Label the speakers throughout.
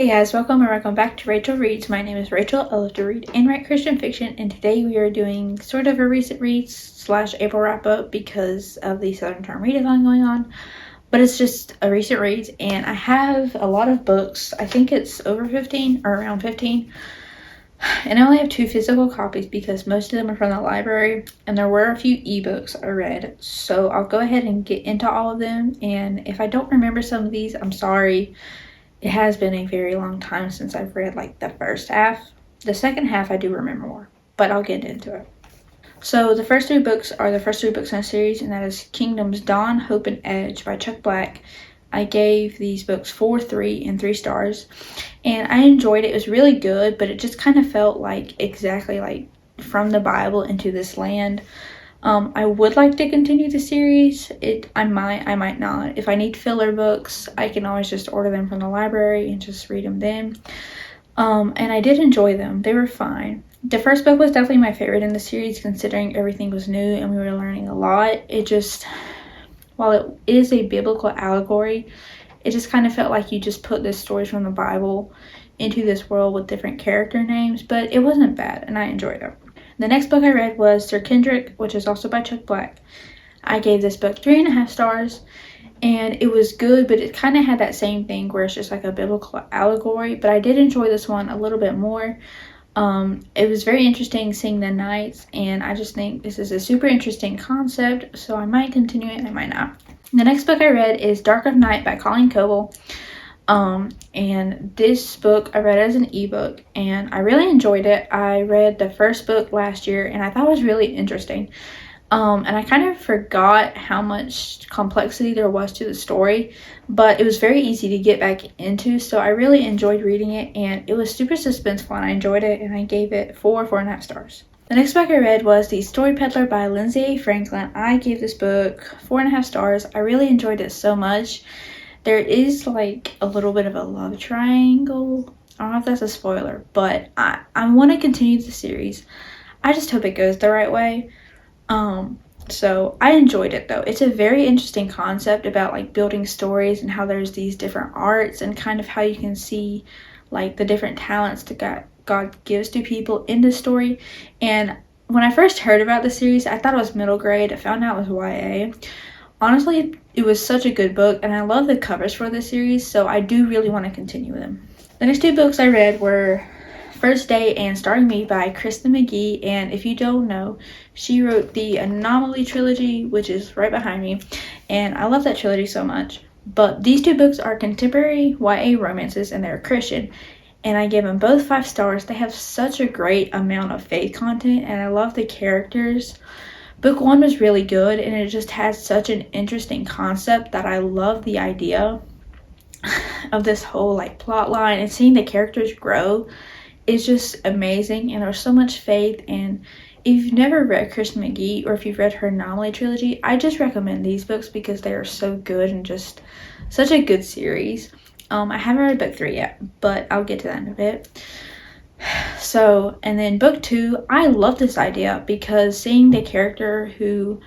Speaker 1: Hey guys, welcome back to Rachel Reads. My name is Rachel. I love to read and write Christian fiction, and today we are doing sort of a recent reads slash April wrap up because of the Southern Term Readathon going on. But it's just a recent reads, and I have a lot of books. I think it's over 15 or around 15. And I only have 2 physical copies because most of them are from the library, and there were a few ebooks I read. So I'll go ahead and get into all of them, and if I don't remember some of these, I'm sorry. It has been a very long time since I've read like the first half. The second half I do remember more, but I'll get into it. So the first 3 books are the first 3 books in a series, and that is Kingdoms Dawn, Hope, and Edge by Chuck Black. I gave these books 4, 3, and 3 stars, and I enjoyed it. It was really good, but it just kind of felt like exactly like from the Bible into this land. I would like to continue the series. I might not. If I need filler books, I can always just order them from the library and just read them then. And I did enjoy them. They were fine. The first book was definitely my favorite in the series, considering everything was new and we were learning a lot. While it is a biblical allegory, it just kind of felt like you just put the stories from the Bible into this world with different character names, but it wasn't bad and I enjoyed it. The next book I read was Sir Kendrick, which is also by Chuck Black. I gave this book 3.5 stars, and it was good, but it kind of had that same thing where it's just like a biblical allegory, but I did enjoy this one a little bit more. It was very interesting seeing the knights, and I just think this is a super interesting concept, so I might continue it and I might not. The next book I read is Dark of Night by Colleen Coble. And this book I read as an ebook, and I really enjoyed it. I read the first book last year, and I thought it was really interesting. And I kind of forgot how much complexity there was to the story, but it was very easy to get back into, so I really enjoyed reading it, and it was super suspenseful, and I enjoyed it, and I gave it 4.5 stars. The next book I read was The Story Peddler by Lindsay A. Franklin. I gave this book 4.5 stars. I really enjoyed it so much. There is like a little bit of a love triangle. I don't know if that's a spoiler, but I want to continue the series. I just hope it goes the right way. So I enjoyed it though. It's a very interesting concept about like building stories and how there's these different arts and kind of how you can see like the different talents that God gives to people in the story. And when I first heard about the series, I thought it was middle grade. I found out it was YA. Honestly, it was such a good book, and I love the covers for this series, so I do really want to continue them. The next 2 books I read were First Day and Starring Me by Kristen McGee, and if you don't know, she wrote the Anomaly trilogy, which is right behind me, and I love that trilogy so much. But these 2 books are contemporary YA romances, and they're Christian, and I gave them both 5 stars. They have such a great amount of faith content, and I love the characters. Book 1 was really good, and it just has such an interesting concept that I love the idea of this whole like plot line, and seeing the characters grow is just amazing, and there's so much faith. And if you've never read Kristen McGee, or if you've read her Anomaly trilogy, I just recommend these books because they are so good and just such a good series. I haven't read book 3 yet, but I'll get to that in a bit. So, and then book 2, I love this idea because seeing the character who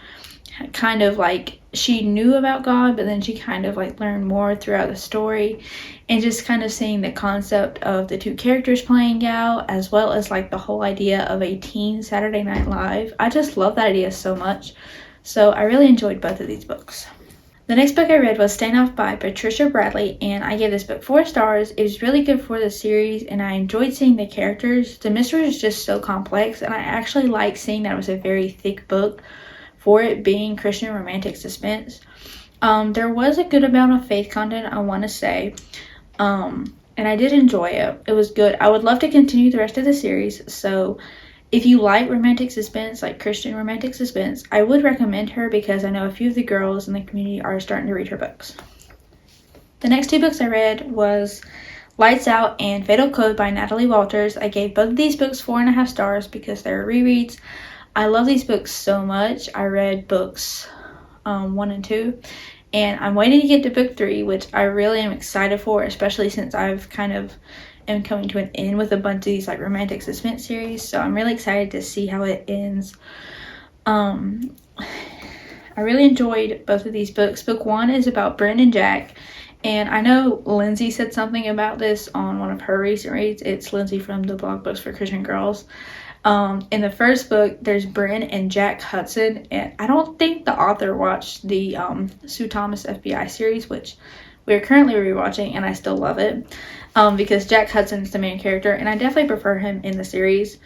Speaker 1: kind of like, she knew about God, but then she kind of like learned more throughout the story, and just kind of seeing the concept of the 2 characters playing out, as well as like the whole idea of a teen Saturday Night Live. I just love that idea so much. So I really enjoyed both of these books. The next book I read was Standoff by Patricia Bradley, and I gave this book 4 stars. It was really good for the series, and I enjoyed seeing the characters. The mystery is just so complex, and I actually like seeing that it was a very thick book for it being Christian romantic suspense. There was a good amount of faith content, I want to say, and I did enjoy it. It was good. I would love to continue the rest of the series, so if you like romantic suspense, like Christian romantic suspense, I would recommend her because I know a few of the girls in the community are starting to read her books. The next 2 books I read was Lights Out and Fatal Code by Natalie Walters. I gave both of these books 4.5 stars because they're rereads. I love these books so much. I read books 1 and 2, and I'm waiting to get to book 3, which I really am excited for, especially since I've kind of am coming to an end with a bunch of these like romantic suspense series, so I'm really excited to see how it ends. I really enjoyed both of these books. Book 1 is about Bryn and Jack, And I know Lindsay said something about this on one of her recent reads. It's Lindsay from the blog Books for Christian Girls. In the first book, there's Bryn and Jack Hudson, and I don't think the author watched the Sue Thomas FBI series, which we're currently rewatching, and I still love it because Jack Hudson is the main character, and I definitely prefer him in the series.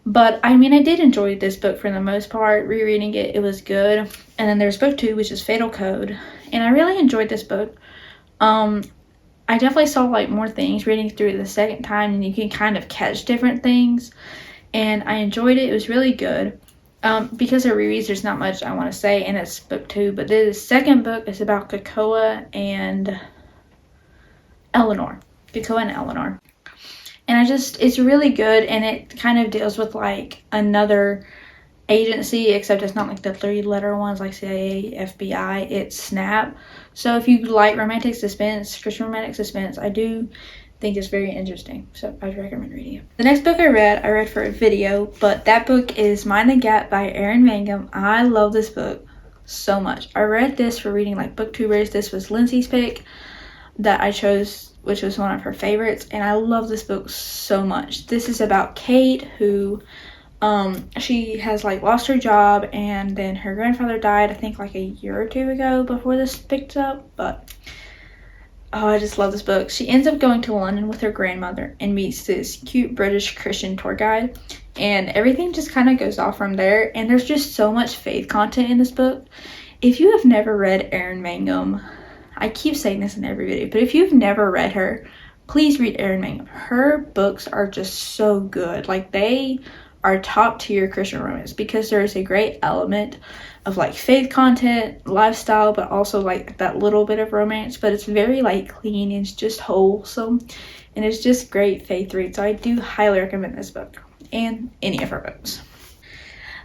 Speaker 1: But I mean, I did enjoy this book for the most part. Rereading it, it was good. And then there's book 2, which is Fatal Code, and I really enjoyed this book. I definitely saw like more things reading through it the second time, and you can kind of catch different things. And I enjoyed it. It was really good. Because of rereads, there's not much I want to say, and it's book 2. But the second book is about Krakoa and Eleanor. Krakoa and Eleanor. And it's really good, and it kind of deals with like another agency, except it's not like the 3-letter ones like CIA, FBI. It's SNAP. So if you like romantic suspense, Christian romantic suspense, I do think it's very interesting, so I'd recommend reading it. The next book I read for a video, but that book is Mind the Gap by Erin Mangum. I love this book so much. I read this for reading like booktubers. This was Lindsay's pick that I chose, which was one of her favorites, and I love this book so much. This is about Kate, who she has like lost her job, and then her grandfather died, I think like a year or 2 ago before this picked up, but oh, I just love this book. She ends up going to London with her grandmother and meets this cute British Christian tour guide. And everything just kind of goes off from there. And there's just so much faith content in this book. If you have never read Erin Mangum, I keep saying this in every video, but if you've never read her, please read Erin Mangum. Her books are just so good. Like, they are top tier Christian romance because there's a great element of like faith content, lifestyle, but also like that little bit of romance, but it's very like clean and it's just wholesome, and it's just great faith read. So I do highly recommend this book and any of her books.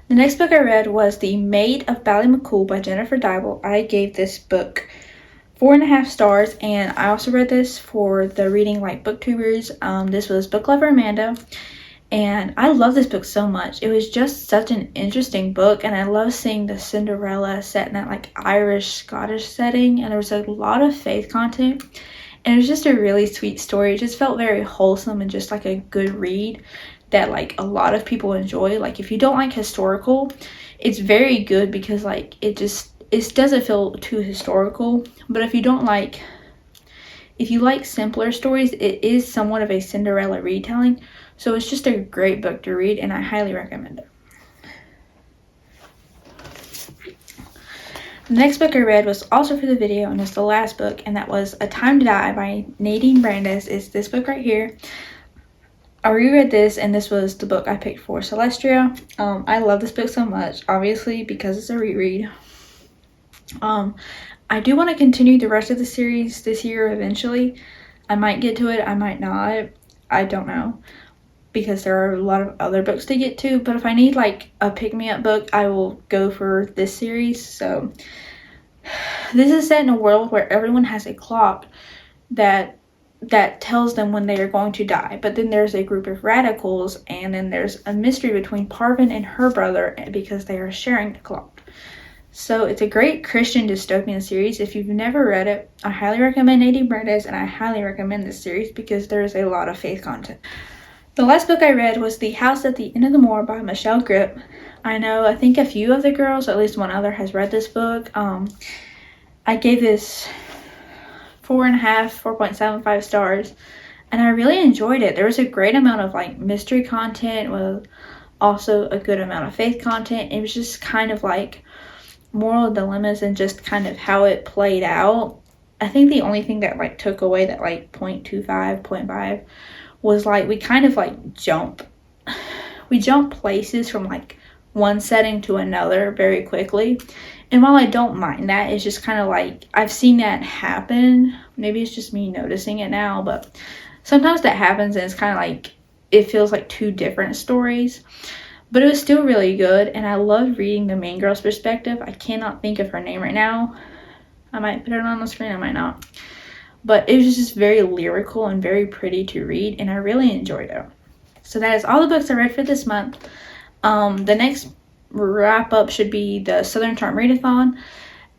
Speaker 1: The next book I read was The Maid of Ballymaccool by Jennifer Dybel. I gave this book 4.5 stars, and I also read this for the reading like booktubers. This was Book Lover Amanda. And I love this book so much. It was just such an interesting book, and I love seeing the Cinderella set in that like Irish, Scottish setting, and there was a lot of faith content, and it was just a really sweet story. It just felt very wholesome and just like a good read that like a lot of people enjoy. Like, if you don't like historical, it's very good because like it doesn't feel too historical, but if you like simpler stories, it is somewhat of a Cinderella retelling. So it's just a great book to read, and I highly recommend it. The next book I read was also for the video, and it's the last book, and that was A Time to Die by Nadine Brandes. It's this book right here. I reread this, and this was the book I picked for Celestia. I love this book so much, obviously, because it's a reread. I do want to continue the rest of the series this year eventually. I might get to it, I might not. I don't know, because there are a lot of other books to get to, but if I need like a pick-me-up book, I will go for this series. So this is set in a world where everyone has a clock that tells them when they are going to die, but then there's a group of radicals, and then there's a mystery between Parvin and her brother because they are sharing the clock. So it's a great Christian dystopian series. If you've never read it, I highly recommend Nadine Brandes, and I highly recommend this series because there is a lot of faith content. The last book I read was The House at the End of the Moor by Michelle Grip. I think a few of the girls, at least one other, has read this book. I gave this 4.75 stars, and I really enjoyed it. There was a great amount of like mystery content with also a good amount of faith content. It was just kind of like moral dilemmas and just kind of how it played out. I think the only thing that like took away that like 0.25 was like we kind of like jump places from like one setting to another very quickly, and while I don't mind that, it's just kind of like I've seen that happen. Maybe it's just me noticing it now, but sometimes that happens, and it's kind of like it feels like two different stories. But it was still really good, and I loved reading the main girl's perspective. I cannot think of her name right now. I might put it on the screen, I might not. But it was just very lyrical and very pretty to read, and I really enjoyed it. So that is all the books I read for this month. The next wrap-up should be the Southern Charm Readathon,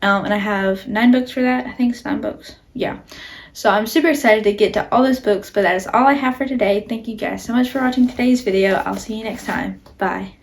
Speaker 1: and I have 9 books for that. I think it's 9 books. Yeah. So I'm super excited to get to all those books, but that is all I have for today. Thank you guys so much for watching today's video. I'll see you next time. Bye.